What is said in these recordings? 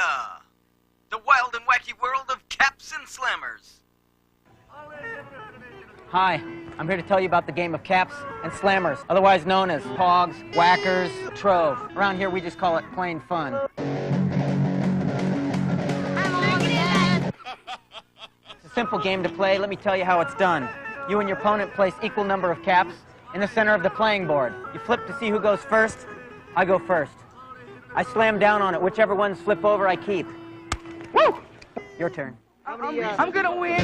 Mania! The wild and wacky world of caps and slammers. Hi, I'm here to tell you about the game of caps and slammers, otherwise known as POGs, whackers, trove. Around here we just call it plain fun. It's a simple game to play. Let me tell you how it's done. You and your opponent place equal number of caps in the center of the playing board. You flip to see who goes first. I go first. I slam down on it. Whichever ones flip over, I keep. Woo! Your turn. I'm gonna win.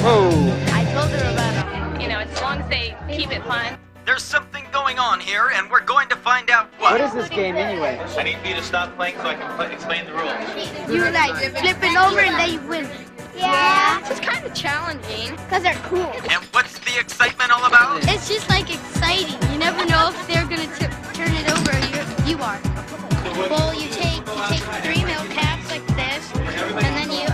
Whoa! I told her about it. You know, as long as they keep it fun. There's something going on here, and we're going to find out what. What is this game anyway? I need you to stop playing so I can explain the rules. You like flip it over and then you win. Yeah. It's just kind of challenging. Because they're cool. And what's the excitement all about? It's just like exciting. You never know if they're going to turn it over or you are. Well, you take 3 milk caps like this, and then you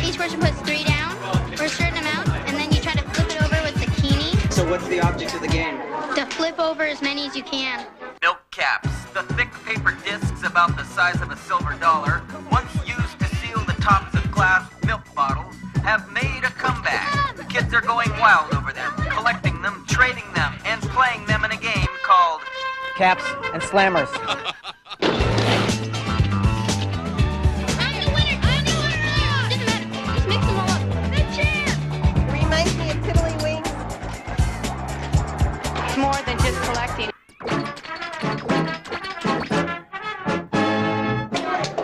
each person puts 3 down for a certain amount, and then you try to flip it over with the bikini. So what's the object of the game? To flip over as many as you can. Milk caps, the thick paper discs about the size of a silver dollar, once used to seal the tops of glass milk bottles, have made a comeback. Kids are going wild over them, collecting them, trading them, and playing them in a game called Caps and slammers. More than just collecting.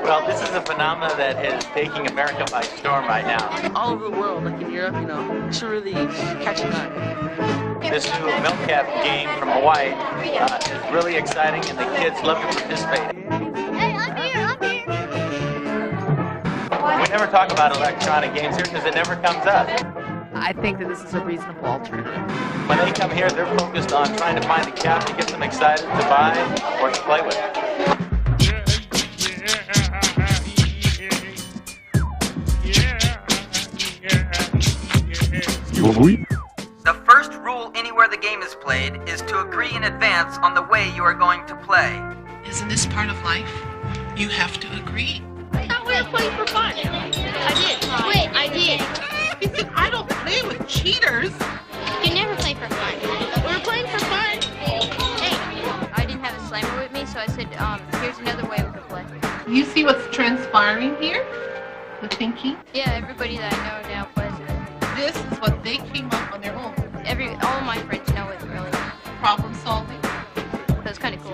Well, this is a phenomenon that is taking America by storm right now. All over the world, like in Europe, you know, it's really catching on. This new Milkcap game from Hawaii is really exciting, and the kids love to participate. Hey, I'm here. We never talk about electronic games here because it never comes up. I think that this is a reasonable alternative. When they come here, they're focused on trying to find the cap to get them excited to buy or to play with. The first rule anywhere the game is played is to agree in advance on the way you are going to play. Isn't this part of life? You have to agree. I thought we were playing for fun. I did. Wait, I did. I don't play with cheaters. You never play for fun. We're playing for fun. Hey, I didn't have a slammer with me, so I said, here's another way we could play. You see what's transpiring here? The thinking? Yeah, everybody that I know now plays it. This is what they came up on their own. All my friends know it, really. Problem solving. So it's kind of cool.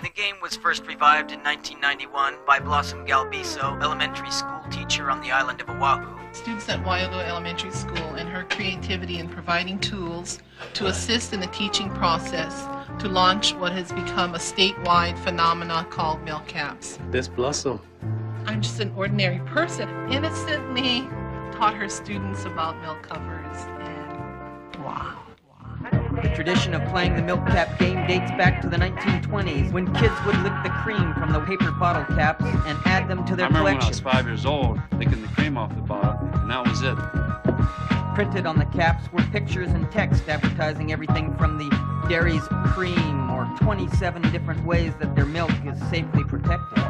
The game was first revived in 1991 by Blossom Galbiso, elementary school teacher on the island of Oahu. Students at Waialua Elementary School and her creativity in providing tools to assist in the teaching process to launch what has become a statewide phenomena called Milkcaps. This Blossom. I'm just an ordinary person, innocently taught her students about milk covers, and wow. The tradition of playing the Milkcap game dates back to the 1920s, when kids would lick the cream from the paper bottle caps and add them to their I remember collection. when I was 5 years old, licking the cream off the bottle, and that was it. Printed on the caps were pictures and text advertising everything from the dairy's cream or 27 different ways that their milk is safely protected.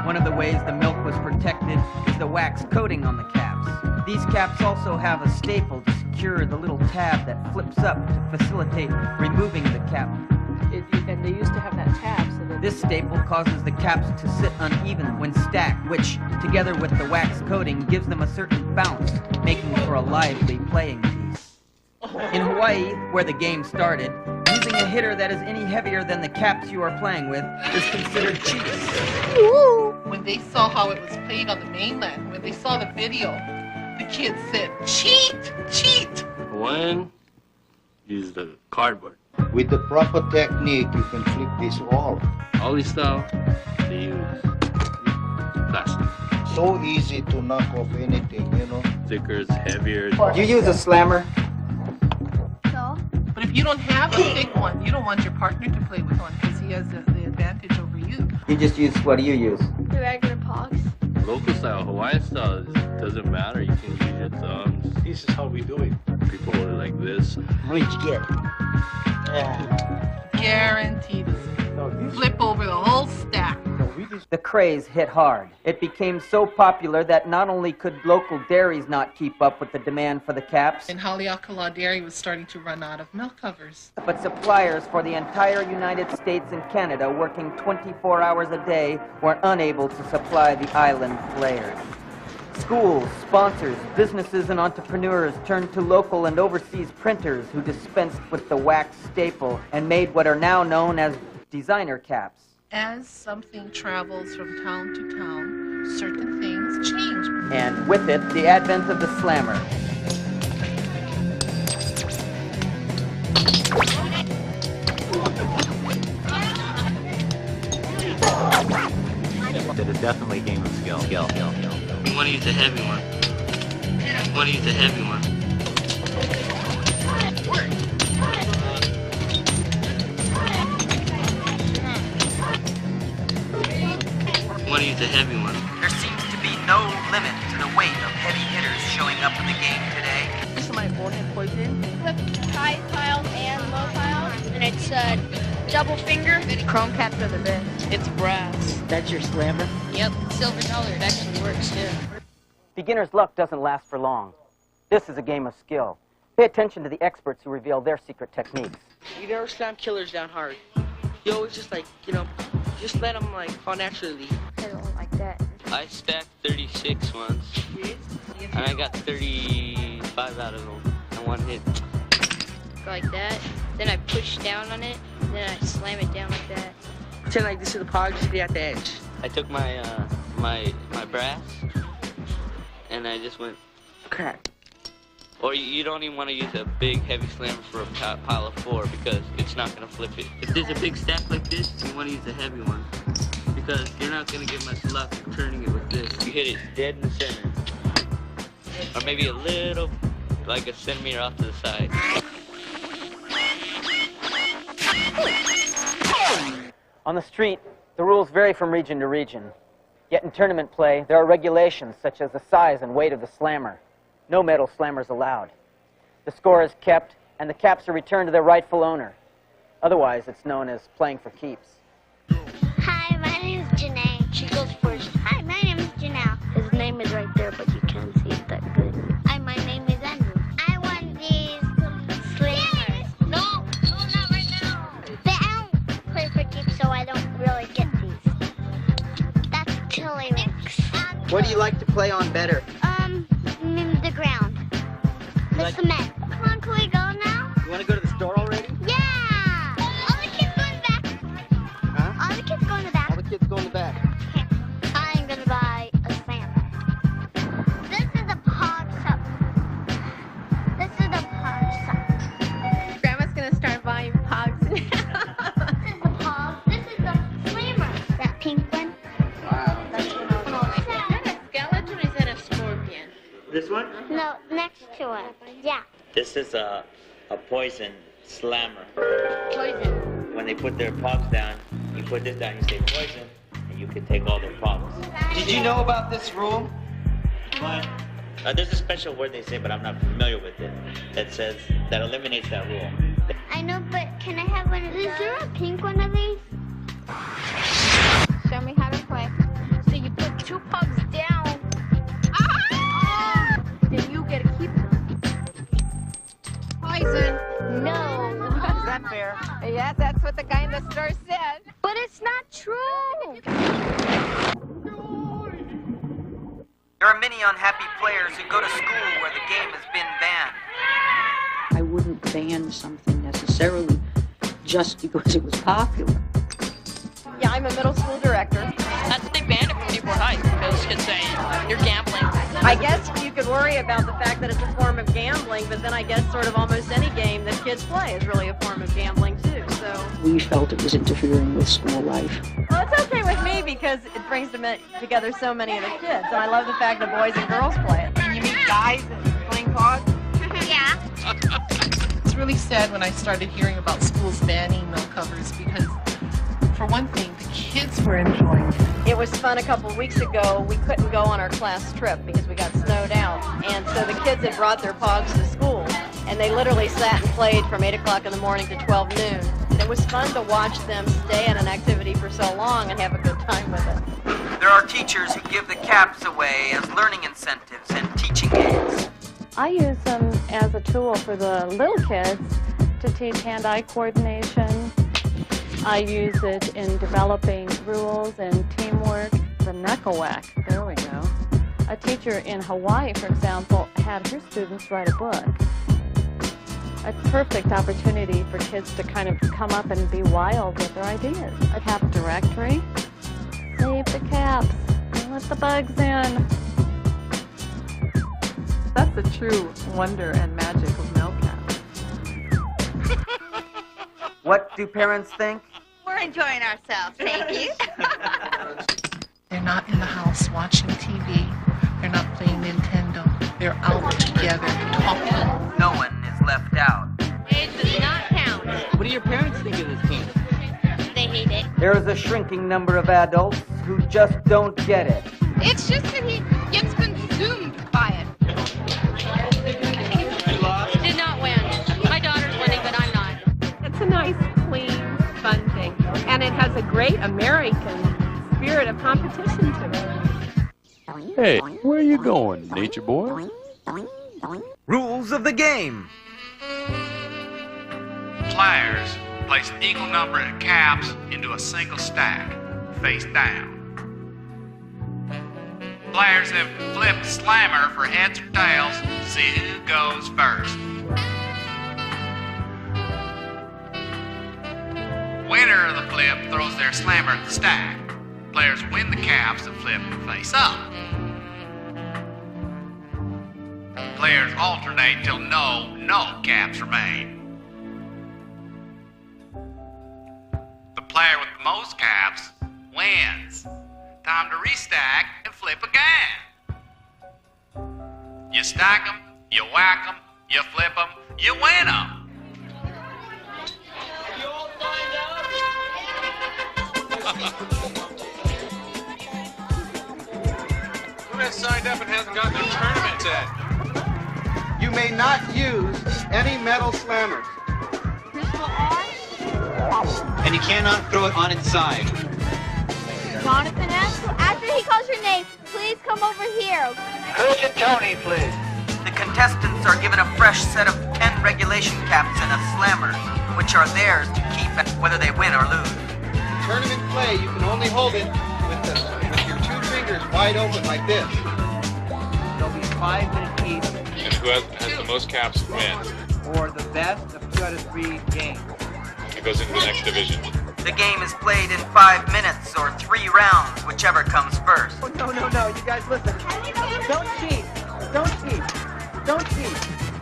One of the ways the milk was protected is the wax coating on the caps. These caps also have a staple to secure the little tab that flips up to facilitate removing the cap. And they used to have that tab so that... This staple causes the caps to sit uneven when stacked, which, together with the wax coating, gives them a certain bounce, making for a lively playing piece. In Hawaii, where the game started, using a hitter that is any heavier than the caps you are playing with is considered cheating. When they saw how it was played on the mainland, when they saw the video, the kids said, cheat, cheat. One is the cardboard. With the proper technique, you can flip this off. All this stuff, they use plastic. So easy to knock off anything, you know. Thicker, it's heavier. You use a slammer. So? But if you don't have a thick one, you don't want your partner to play with one because he has the advantage over you. You just use, what do you use? The regular POGs. Local style, Hawaiian style, it doesn't matter. You can use your thumbs. This is how we do it. People hold it like this. How many did you get? Guaranteed to flip over the whole stack. No, we just the craze hit hard. It became so popular that not only could local dairies not keep up with the demand for the caps, And Haleakala Dairy was starting to run out of milk covers. but suppliers for the entire United States and Canada, working 24 hours a day, were unable to supply the island players. Schools, sponsors, businesses, and entrepreneurs turned to local and overseas printers who dispensed with the wax staple and made what are now known as designer caps. As something travels from town to town, certain things change. And with it, the advent of the slammer. It is definitely a game of skill. You want to use a heavy one. You want to use a heavy one. You want to use a heavy one. There seems to be no limit to the weight of heavy hitters showing up in the game today. This is my forehead poison. High piles and low piles, and it's double finger. Chrome caps are the best. It's brass. That's your slammer? Yep, silver dollar. It actually works too. Beginner's luck doesn't last for long. This is a game of skill. Pay attention to the experts who reveal their secret techniques. You never slam killers down hard. You always just just let them fall naturally. I don't like that. I stacked 36 once, and I got 35 out of them in one hit. Go like that. Then I push down on it. Then I slam it down like that. Pretend like this is the POGs, just be at the edge. I took my my brass, and I just went Crack. Or you don't even want to use a big heavy slammer for a pile of 4 because it's not going to flip it. If there's a big stack like this, you want to use a heavy one because you're not going to get much luck turning it with this. You hit it dead in the center. Or maybe a little, like a centimeter off to the side. On the street, the rules vary from region to region. Yet in tournament play, there are regulations such as the size and weight of the slammer. No metal slammers allowed. The score is kept, and the caps are returned to their rightful owner. Otherwise, it's known as playing for keeps. Hi, my name is Janae. She goes first. Hi, my name is Janelle. His name is right there, but you can't see it that good. Hi, my name is Andrew. I want these slammers. No, not right now. But I don't play for keeps, so I don't really get these. That's Tilly Rinks. What do you like to play on better? The ground. The cement. Come on, can we go now? You want to go to the store already? Yeah! All the kids go in the back. Huh? All the kids go in the back. All the kids go in the back. Okay. I'm gonna buy a slammer. This is a POG shop. This is a POG shop. Grandma's gonna start buying POGs now. This is the POG. This is the slammer. That pink one. Wow. That's Is that a skeleton or is that a scorpion? This one? No, next to it. Yeah. This is a poison slammer. Poison. When they put their POGs down, you put this down, you say poison, and you can take all their POGs. Did you know about this rule? But there's a special word they say, but I'm not familiar with it, that says, that eliminates that rule. I know, but can I have one of these? Is there a pink one of these? Show me how to play. So you put 2 POGs down. Then you get to keep them. Poison. No. Is that fair? Yeah, that's what the guy in the store said. But it's not true. There are many unhappy players who go to school where the game has been banned. I wouldn't ban something necessarily just because it was popular. Yeah, I'm a middle school director. That's they banned it from Newport High because kids say you're gambling. I guess you could worry about the fact that it's a form of gambling, but then I guess sort of almost any game that kids play is really a form of gambling too, so. We felt it was interfering with school life. Well, it's okay with me because it brings together so many of the kids, and I love the fact that boys and girls play it. You mean guys playing POGs? Yeah. It's really sad when I started hearing about schools banning milk covers because, for one thing, the kids were enjoying it. It was fun a couple weeks ago. We couldn't go on our class trip because we got snowed out, and so the kids had brought their POGs to school, and they literally sat and played from 8 o'clock in the morning to 12 noon. It was fun to watch them stay at an activity for so long and have a good time with it. There are teachers who give the caps away as learning incentives and teaching aids. I use them as a tool for the little kids to teach hand-eye coordination. I use it in developing rules and teamwork. The knuckle whack, there we go. A teacher in Hawaii, for example, had her students write a book. A perfect opportunity for kids to kind of come up and be wild with their ideas. A cap directory. Save the caps. Let the bugs in. That's the true wonder and magic of Milkcap. What do parents think? We're enjoying ourselves, thank you. They're not in the house watching TV. They're not playing Nintendo. They're out together talking. No one is left out. It does not count. What do your parents think of this game? They hate it. There is a shrinking number of adults who just don't get it. It's just that he gets consumed by it. He did not win. My daughter's winning, but I'm not. It's a nice, clean, fun thing. And it has a great American spirit of competition to it. Hey, where are you going, nature boy? Rules of the game. Players place an equal number of caps into a single stack, face down. Players have flipped slammer for heads or tails to see who goes first. Winner of the flip throws their slammer at the stack. Players win the caps and flip face up. Players alternate till no caps remain. The player with the most caps wins. Time to restack and flip again. You stack them, you whack them, you flip them, you win them. Who has signed up and hasn't gotten a tournament yet? You may not use any metal slammers. And you cannot throw it on its side. Jonathan, after he calls your name, please come over here. Coach and Tony, please. The contestants are given a fresh set of 10 regulation caps and a slammer, which are theirs to keep whether they win or lose. In tournament play, you can only hold it with your two fingers wide open like this. There'll be 5 minutes each. And who has the most caps wins. Or the best of 2 out of 3 games. It goes into the next division. The game is played in 5 minutes or 3 rounds, whichever comes first. Oh, no, you guys listen. Don't cheat. Don't cheat. Don't cheat.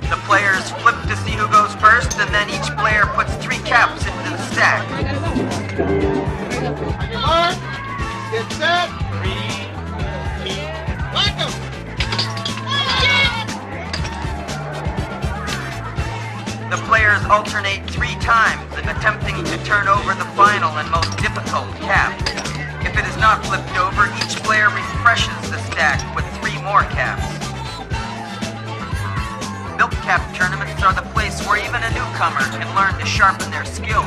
The players flip to see who goes first, and then each player puts 3 caps into the stack. Mark, get set. 3, 2, whack 'em. The players alternate 3 times, attempting to turn over the final and most difficult cap. If it is not flipped over, each player refreshes the stack with 3 more caps. Milkcap tournaments are the place where even a newcomer can learn to sharpen their skills.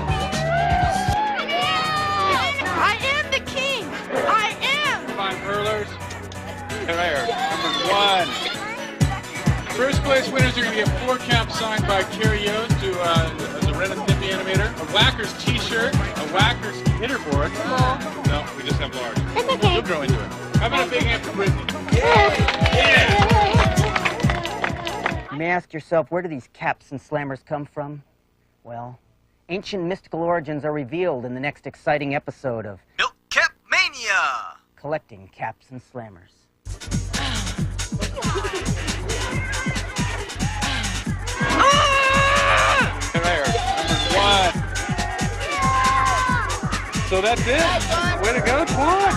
I am the king! I am! 5 hurlers. Player number 1. First place winners are going to get 4 caps signed by Carrie Yost as a Ren and Stimpy animator, a Whackers t-shirt, a Whackers hitter board. No, we just have large. It's okay. You'll grow into it. How about a big hand for Brittany? Yeah! You may ask yourself, where do these caps and slammers come from? Well, ancient mystical origins are revealed in the next exciting episode of Milkcap Mania! Collecting Caps and Slammers. Player number 1. So that's it. Way to go, Quan.